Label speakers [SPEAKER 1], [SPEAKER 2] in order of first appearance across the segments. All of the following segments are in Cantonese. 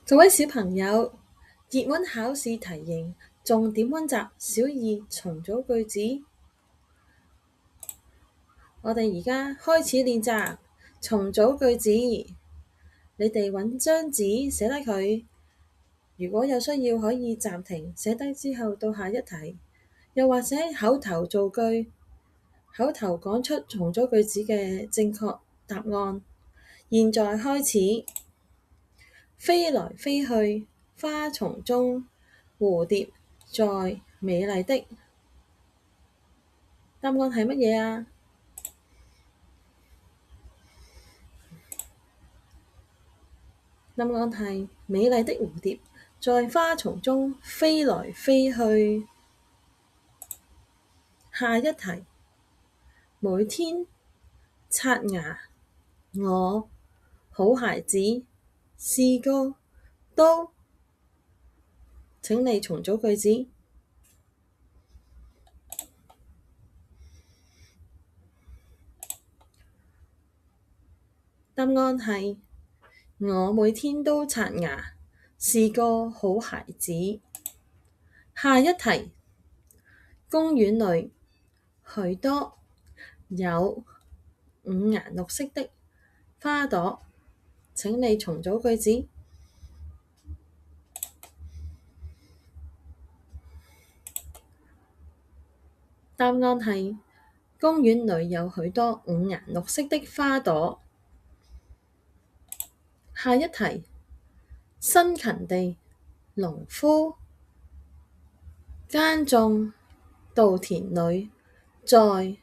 [SPEAKER 1] 各位小朋友，熱門考試題型重點溫習小二重組句子。我哋而家開始練習重組句子。你哋揾張紙寫低佢，如果有需要可以暫停寫低之後到下一題，又或者口頭造句，口頭講出重組句子嘅正確答案。現在開始。飛來飛去花叢中，蝴蝶在美麗的，答案係乜嘢啊？答案係美麗的蝴蝶在花叢中飛來飛去。下一題，每天刷牙，我好孩子是個都，請你重組句子。答案係我每天都刷牙，是個好孩子。下一題，公園裏許多有五顏六色的花朵，請你重組句子。答案係公園裏有許多五顏六色的花朵。下一題，辛勤地農夫耕種稻田裏，在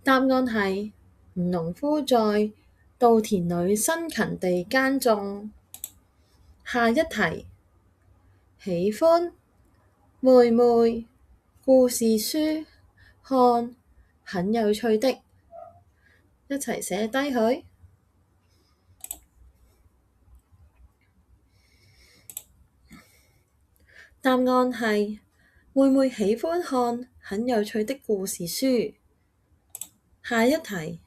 [SPEAKER 1] 答案係農夫在稻田裏辛勤地耕種。下一題，喜歡妹妹故事書，看很有趣的，一齊寫低佢。答案係妹妹喜歡看很有趣的故事書。下一題，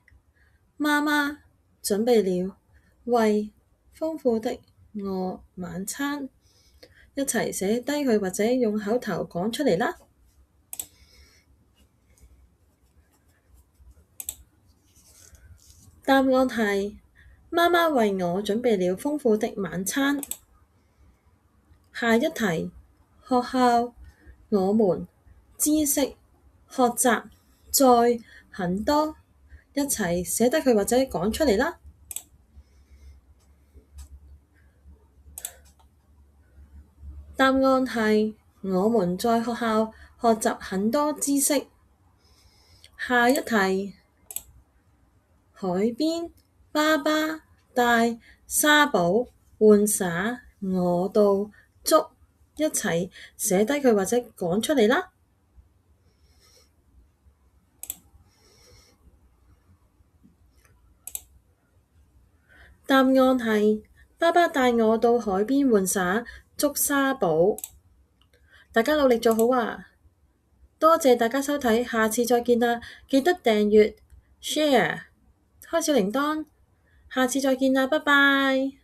[SPEAKER 1] 媽媽準備了為豐富的我晚餐，一齊寫低佢或者用口頭講出嚟啦。答案係媽媽為我準備了豐富的晚餐。下一題，學校我們知識學習在很多，一齊寫低佢或者講出嚟啦。答案係我們在學校學習很多知識。下一題，海邊爸爸帶沙寶玩耍，我到捉，一齊寫低佢或者講出嚟啦。答案係爸爸帶我到海邊玩耍，捉沙寶。大家努力做好啊！多謝大家收睇，下次再見啦！記得訂閱、share、開小鈴鐺，下次再見啦，拜拜。